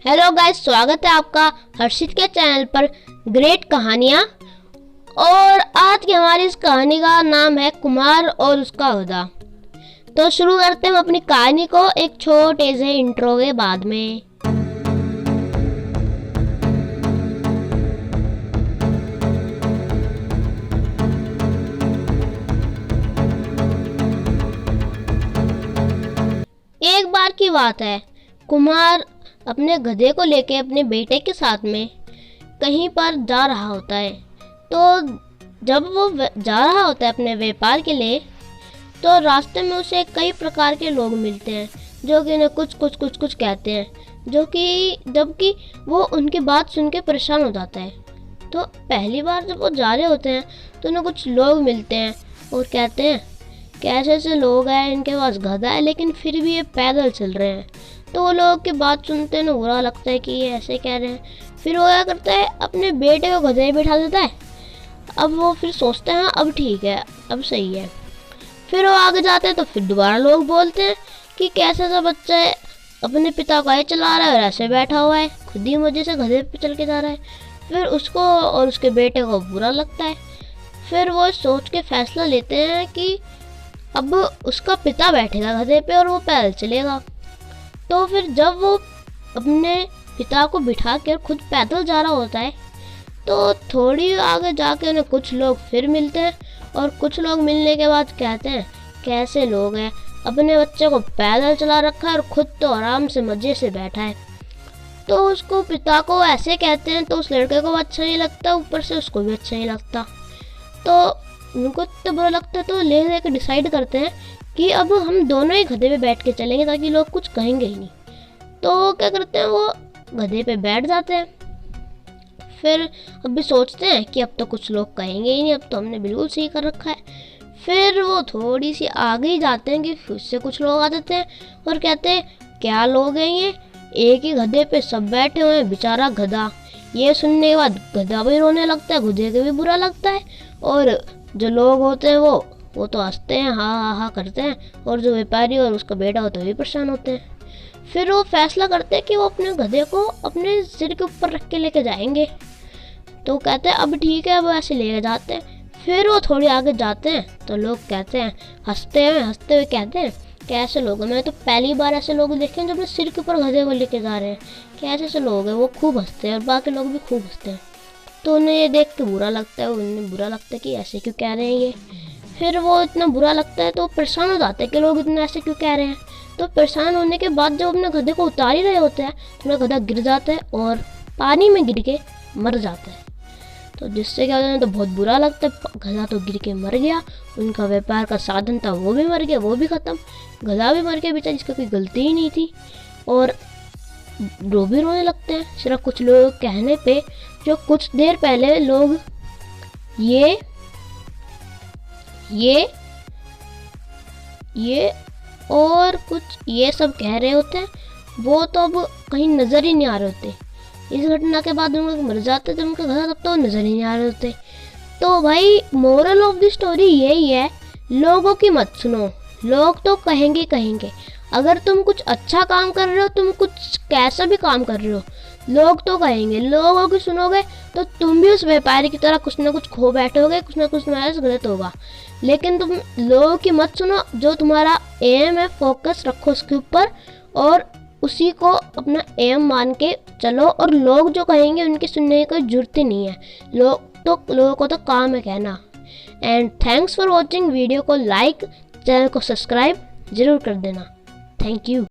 Hello guys, स्वागत है आपका हर्षित के चैनल पर ग्रेट कहानियाँ। और आज की हमारी इस कहानी का नाम है कुमार और उसका हुदा। तो शुरू करते हैं हम अपनी कहानी को एक छोटे से इंट्रो के बाद में। एक बार की बात है, कुमार अपने गधे को लेके अपने बेटे के साथ में कहीं पर जा रहा होता है। तो जब वो जा रहा होता है अपने व्यापार के लिए, तो रास्ते में उसे कई प्रकार के लोग मिलते हैं जो कि उन्हें कुछ कहते हैं, जबकि वो उनकी बात सुन के परेशान हो जाता है। तो पहली बार जब वो जा रहे होते हैं तो उन्हें कुछ लोग मिलते हैं और कहते हैं कैसे ऐसे लोग हैं, इनके पास गधा है लेकिन फिर भी ये पैदल चल रहे हैं। तो वो लोग की बात सुनते हैं, बुरा लगता है कि ये ऐसे कह रहे हैं। फिर वो क्या करता है, अपने बेटे को गधे पे बिठा देता है। अब वो फिर सोचते हैं अब ठीक है, अब सही है। फिर वो आगे जाते हैं तो फिर दोबारा लोग बोलते हैं कि कैसा सा बच्चा है, अपने पिता को ऐसे चला रहा है और ऐसे बैठा हुआ है, खुद ही मजे से गधे पे चल के जा रहा है। फिर उसको और उसके बेटे को बुरा लगता है। फिर वो सोच के फैसला लेते हैं कि अब उसका पिता बैठेगा गधे पे और वो पैदल चलेगा। तो फिर जब वो अपने पिता को बिठा कर खुद पैदल जा रहा होता है, तो थोड़ी आगे जाके उन्हें कुछ लोग फिर मिलते हैं और कुछ लोग मिलने के बाद कहते हैं कैसे लोग हैं, अपने बच्चे को पैदल चला रखा है और खुद तो आराम से मज़े से बैठा है। तो उसको पिता को ऐसे कहते हैं तो उस लड़के को अच्छा नहीं लगता, ऊपर से उसको भी अच्छा नहीं लगता। तो उनको तो बुरा लगता है, तो ले कर डिसाइड करते हैं कि अब हम दोनों ही गधे पे बैठ के चलेंगे ताकि लोग कुछ कहेंगे ही नहीं। तो क्या करते हैं, वो गधे पे बैठ जाते हैं। फिर अब भी सोचते हैं कि अब तो कुछ लोग कहेंगे ही नहीं, अब तो हमने बिल्कुल सही कर रखा है। फिर वो थोड़ी सी आगे ही जाते हैं कि फिर से कुछ लोग आ जाते हैं और कहते हैं क्या लोग हैं ये, एक ही गधे पे सब बैठे हुए हैं, बेचारा गधा। ये सुनने के बाद गधा भी रोने लगता है, गधे को भी बुरा लगता है। और जो लोग होते हैं वो तो हंसते हैं, हाँ हाँ करते हैं, और जो व्यापारी और उसका बेटा होता है वो भी परेशान होते हैं। फिर वो फैसला करते हैं कि वो अपने गधे को अपने सिर के ऊपर रख के लेके जाएंगे। तो कहते हैं अब ठीक है, वो ऐसे लेके जाते हैं। फिर वो थोड़ी आगे जाते हैं तो लोग कहते हैं हंसते हुए कहते हैं कैसे लोग हैं, मैंने तो पहली बार ऐसे लोग देखे हैं जो अपने सिर के ऊपर गधे को लेके जा रहे हैं, कैसे ऐसे लोग हैं। वो खूब हंसते हैं और बाकी लोग भी खूब हंसते हैं। तो उन्हें ये देख के बुरा लगता है, उन्हें बुरा लगता है कि ऐसे क्यों कह रहे हैं ये। फिर वो इतना बुरा लगता है तो परेशान हो जाते हैं कि लोग इतना ऐसे क्यों कह रहे हैं। तो परेशान होने के बाद जब अपने गधे को उतार ही रहे होते हैं तो अपना गधा गिर जाता है और पानी में गिर के मर जाता है। तो जिससे क्या होता है, तो बहुत बुरा लगता है, गधा तो गिर के मर गया, उनका व्यापार का साधन था वो भी मर गया, वो भी ख़त्म, गधा भी मर गया बेचारा, जिसका कोई गलती ही नहीं थी। और रो भी रोने लगते हैं सिर्फ कुछ लोग कहने पे, जो कुछ देर पहले लोग ये और कुछ ये सब कह रहे होते हैं, वो तो अब कहीं नज़र ही नहीं आ रहे होते। इस घटना के बाद उन लोग मर जाते थे, उनका घर तब तो नज़र ही नहीं आ रहे होते। तो भाई मोरल ऑफ द स्टोरी यही है, लोगों की मत सुनो, लोग तो कहेंगे। अगर तुम कुछ अच्छा काम कर रहे हो, तुम कुछ कैसा भी काम कर रहे हो, लोग तो कहेंगे। लोगों की सुनोगे तो तुम भी उस व्यापारी की तरह कुछ ना कुछ खो बैठोगे, कुछ ना कुछ तुम्हारे से गलत होगा। लेकिन तुम लोगों की मत सुनो, जो तुम्हारा एम है फोकस रखो उसके ऊपर और उसी को अपना एम मान के चलो। और लोग जो कहेंगे उनकी सुनने की कोई जरूरत ही नहीं है, लोगों को तो काम है कहना। And thanks for watching. Video को लाइक, चैनल को सब्सक्राइब जरूर कर देना। Thank you.